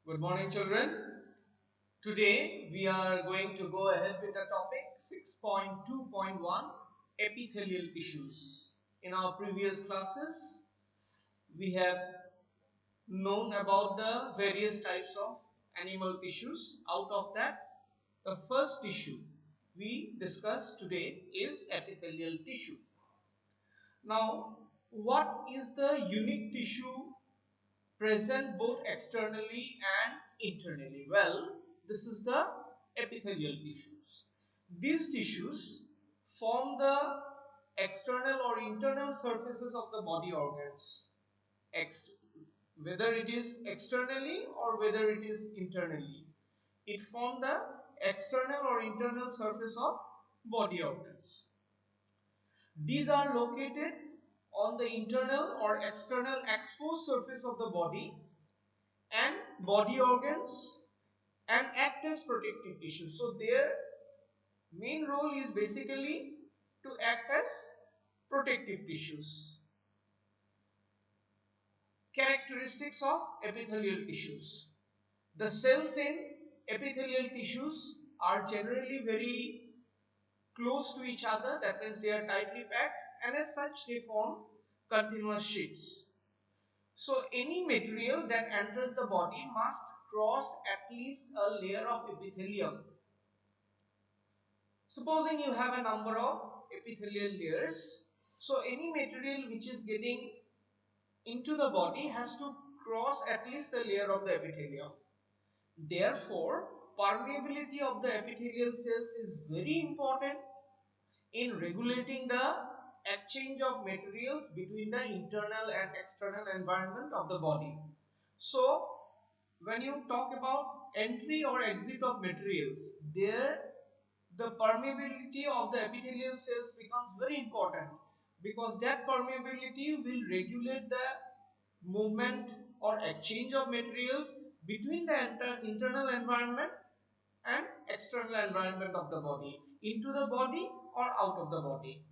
Good morning, children. Today we are going to go ahead with the topic 6.2.1 epithelial tissues. In our previous classes, we have known about the various types of animal tissues. Out of that, the first tissue we discuss today is epithelial tissue. Now, what is the unique tissue present both externally and internally? Well, this is the epithelial tissues. These tissues form the external or internal surfaces of the body organs, whether it is externally or whether it is internally. It forms the external or internal surface of body organs. These are located on the internal or external exposed surface of the body and body organs and act as protective tissue. So their main role is basically to act as protective tissues. Characteristics of epithelial tissues. The cells in epithelial tissues are generally very close to each other, that means they are tightly packed, and as such they form continuous sheets. So any material that enters the body must cross at least a layer of epithelium. Supposing you have a number of epithelial layers, so any material which is getting into the body has to cross at least a layer of the epithelium. Therefore, permeability of the epithelial cells is very important in regulating the exchange of materials between the internal and external environment of the body. So, when you talk about entry or exit of materials, there the permeability of the epithelial cells becomes very important, because that permeability will regulate the movement or exchange of materials between the internal environment and external environment of the body, into the body or out of the body.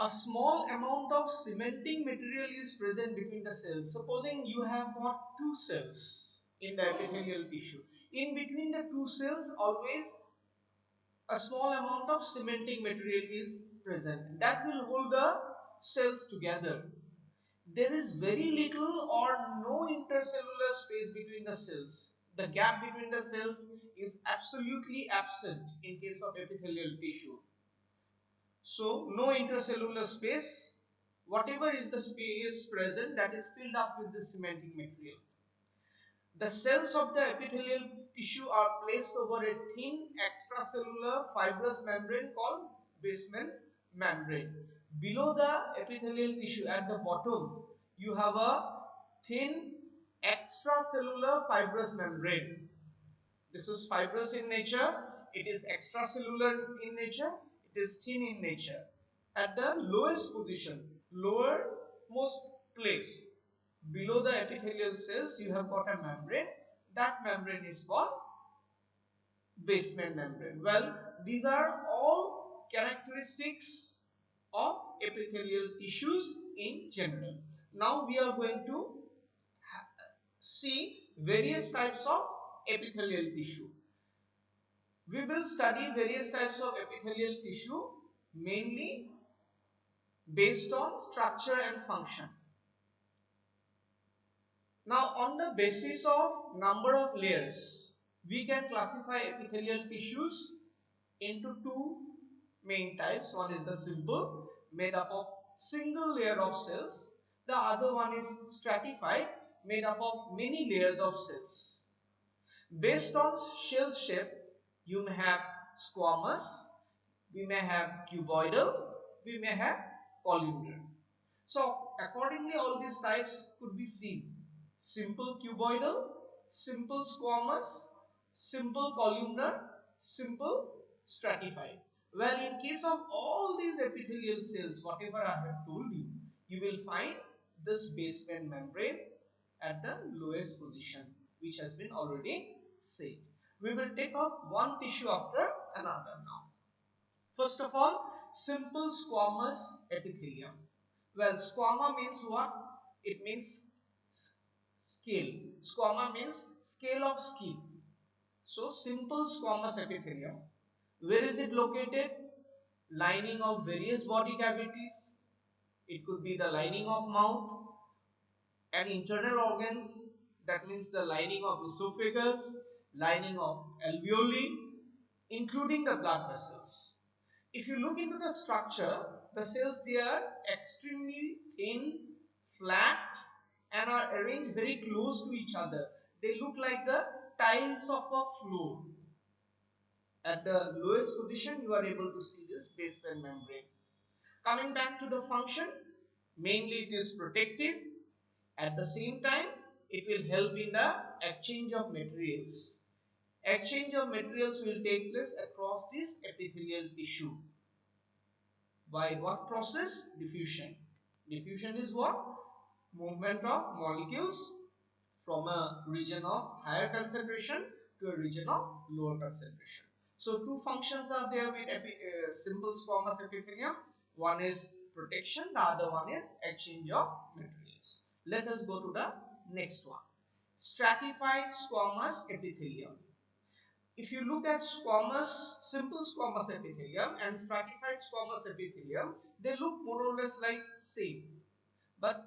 A small amount of cementing material is present between the cells. Supposing you have got two cells in the epithelial tissue. In between the two cells, always a small amount of cementing material is present. That will hold the cells together. There is very little or no intercellular space between the cells. The gap between the cells is absolutely absent in case of epithelial tissue. So no intercellular space. Whatever is the space present, that is filled up with the cementing material. The cells of the epithelial tissue are placed over a thin extracellular fibrous membrane called basement membrane. Below the epithelial tissue at the bottom, you have a thin extracellular fibrous membrane. This is fibrous in nature, it is extracellular in nature, it is thin in nature. At the lowest position, lowermost place, below the epithelial cells, you have got a membrane. That membrane is called basement membrane. Well, these are all characteristics of epithelial tissues in general. Now we are going to see various types of epithelial tissue. We will study various types of epithelial tissue mainly based on structure and function. Now, on the basis of number of layers, we can classify epithelial tissues into two main types. One is the simple, made up of single layer of cells. The other one is stratified, made up of many layers of cells. Based on shell shape, you may have squamous, we may have cuboidal, we may have columnar. So accordingly, all these types could be seen: simple cuboidal, simple squamous, simple columnar, simple stratified. Well, in case of all these epithelial cells, whatever I have told you, you will find this basement membrane at the lowest position, which has been already said. We will take up one tissue after another now. First of all, simple squamous epithelium. Well, squama means what? It means scale. Squama means scale of skin. So simple squamous epithelium. Where is it located? Lining of various body cavities. It could be the lining of mouth and internal organs. That means the lining of esophagus, lining of alveoli, including the blood vessels. If you look into the structure, the cells, they are extremely thin, flat, and are arranged very close to each other. They look like the tiles of a floor. At the lowest position, you are able to see this basement membrane. Coming back to the function, mainly it is protective. At the same time, it will help in the exchange of materials. Exchange of materials will take place across this epithelial tissue. By what process? Diffusion. Diffusion is what? Movement of molecules from a region of higher concentration to a region of lower concentration. So two functions are there with simple squamous epithelium. One is protection, the other one is exchange of materials. Let us go to the next one. Stratified squamous epithelium. If you look at simple squamous epithelium and stratified squamous epithelium, they look more or less like same. But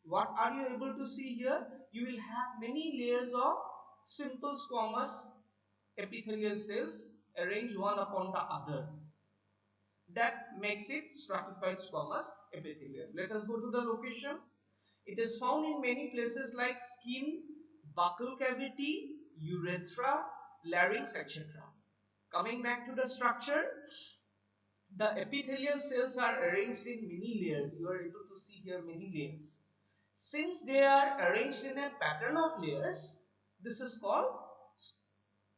what are you able to see here? You will have many layers of simple squamous epithelial cells arranged one upon the other. That makes it stratified squamous epithelium. Let us go to the location. It is found in many places like skin, buccal cavity, urethra, larynx, etc. Coming back to the structure, the epithelial cells are arranged in many layers. You are able to see here many layers. Since they are arranged in a pattern of layers, this is called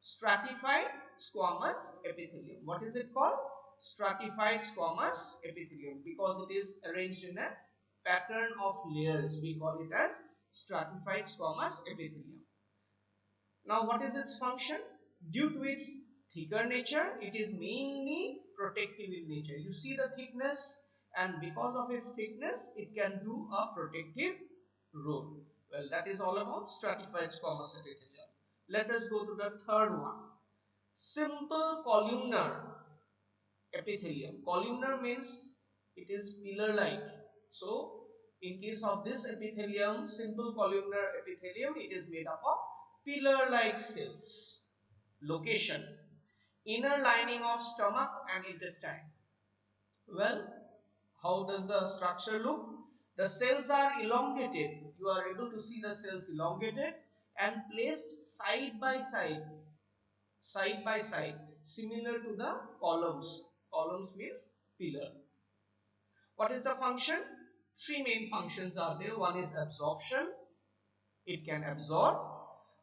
stratified squamous epithelium. What is it called? Stratified squamous epithelium, because it is arranged in a pattern of layers. We call it as stratified squamous epithelium. Now, what is its function? Due to its thicker nature, it is mainly protective in nature. You see the thickness, and because of its thickness, it can do a protective role. Well, that is all about stratified squamous epithelium. Let us go to the third one. Simple columnar epithelium. Columnar means it is pillar-like. So, in case of this epithelium, simple columnar epithelium, it is made up of pillar-like cells. Location: inner lining of stomach and intestine. Well, how does the structure look? The cells are elongated. You are able to see the cells elongated and placed side by side, similar to the columns. Columns means pillar. What is the function? Three main functions are there. One is absorption. It can absorb.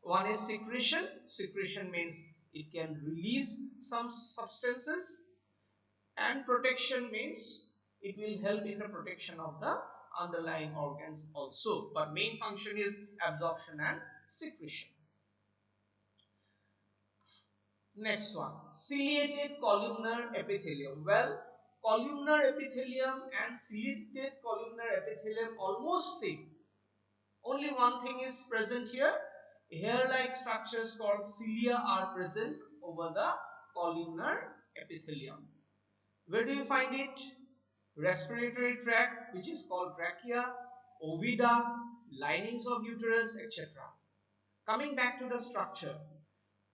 One is secretion. Secretion means it can release some substances. And protection means it will help in the protection of the underlying organs also. But main function is absorption and secretion. Next one, ciliated columnar epithelium. Well, columnar epithelium and ciliated columnar epithelium almost same. Only one thing is present here. Hair-like structures called cilia are present over the columnar epithelium. Where do you find it? Respiratory tract, which is called trachea, oviduct, linings of uterus, etc. Coming back to the structure,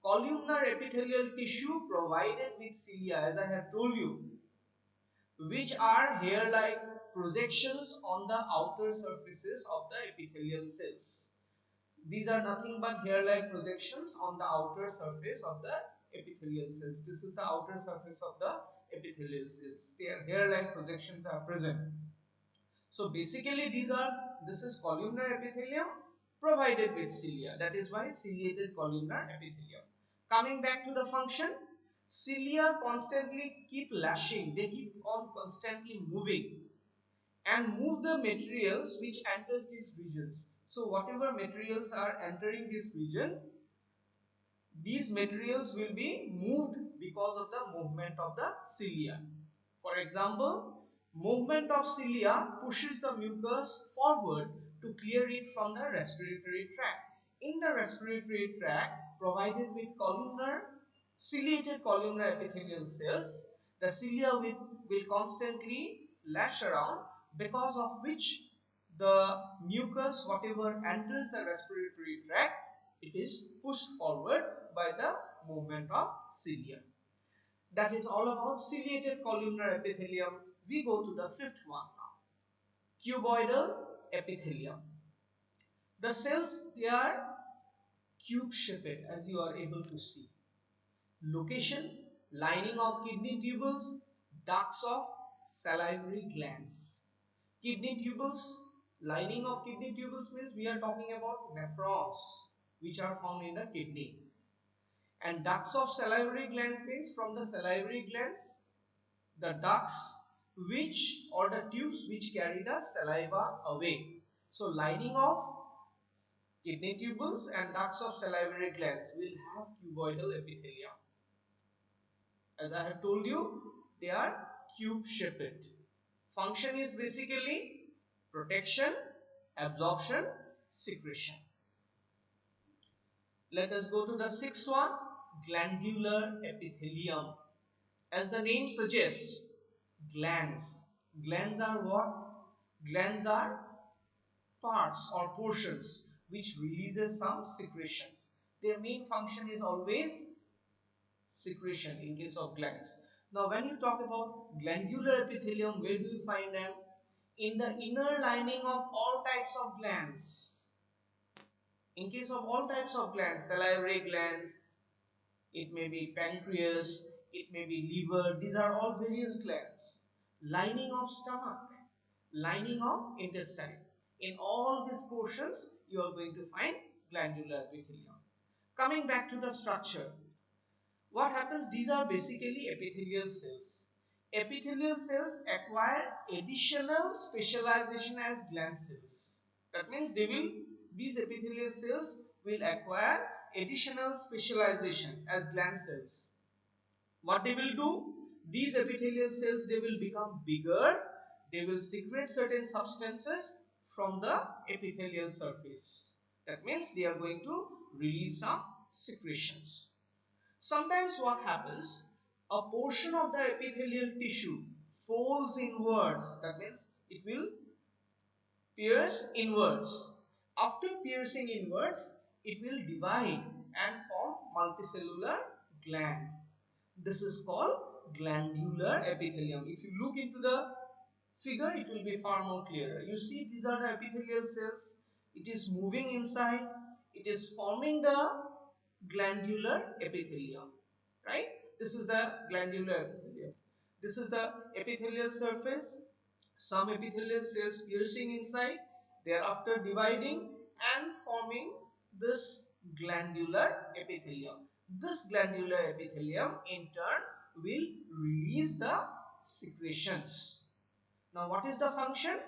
columnar epithelial tissue provided with cilia, as I have told you, which are hair-like projections on the outer surfaces of the epithelial cells. These are nothing but hair-like projections on the outer surface of the epithelial cells. This is the outer surface of the epithelial cells. Their hair-like projections are present. So basically this is columnar epithelium provided with cilia. That is why ciliated columnar epithelium. Coming back to the function, cilia constantly keep lashing. They keep on constantly moving and move the materials which enters these regions. So whatever materials are entering this region, these materials will be moved because of the movement of the cilia. For example, movement of cilia pushes the mucus forward to clear it from the respiratory tract. in the respiratory tract provided with columnar, ciliated columnar epithelial cells. The cilia will constantly lash around, because of which the mucus, whatever enters the respiratory tract, it is pushed forward by the movement of cilia. That is all about ciliated columnar epithelium. We go to the fifth one now. Cuboidal epithelium. The cells, they are cube shaped, as you are able to see. Location, lining of kidney tubules, ducts of salivary glands. Kidney tubules, lining of kidney tubules means we are talking about nephrons which are found in the kidney. And ducts of salivary glands means from the salivary glands, the ducts which, or the tubes which carry the saliva away. So lining of kidney tubules and ducts of salivary glands will have cuboidal epithelium. As I have told you, they are cube shaped. Function is basically protection, absorption, secretion. Let us go to the sixth one, glandular epithelium. As the name suggests, glands. Glands are what? Glands are parts or portions which releases some secretions. Their main function is always secretion in case of glands. Now when you talk about glandular epithelium, where do you find them? In the inner lining of all types of glands. In case of all types of glands, salivary glands, it may be pancreas, it may be liver, these are all various glands. Lining of stomach, lining of intestine. In all these portions, you are going to find glandular epithelium. Coming back to the structure, what happens? These are basically epithelial cells. Epithelial cells acquire additional specialization as gland cells. That means these epithelial cells will acquire additional specialization as gland cells. What they will do? These epithelial cells, they will become bigger. They will secrete certain substances from the epithelial surface. That means they are going to release some secretions. Sometimes what happens, a portion of the epithelial tissue folds inwards. That means it will pierce inwards. After piercing inwards, it will divide and form multicellular gland. This is called glandular epithelium. If you look into the figure, it will be far more clearer. You see, these are the epithelial cells. It is moving inside. It is forming the glandular epithelium, right? This is the glandular epithelium. This is the epithelial surface. Some epithelial cells piercing inside, thereafter dividing and forming this glandular epithelium. This glandular epithelium in turn will release the secretions. Now what is the function?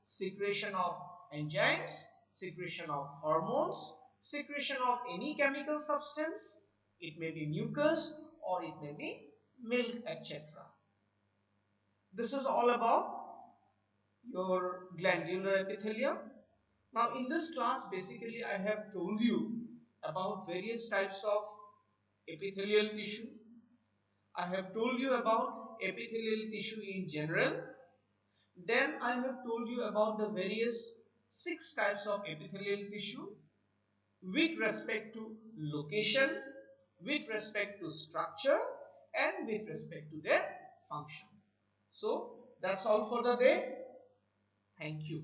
Secretion of enzymes, secretion of hormones, secretion of any chemical substance. It may be mucus or it may be milk, etc. This is all about your glandular epithelium. Now in this class, basically I have told you about various types of epithelial tissue. I have told you about epithelial tissue in general. Then I have told you about the various 6 types of epithelial tissue with respect to location, with respect to structure, and with respect to their function. So that's all for the day. Thank you.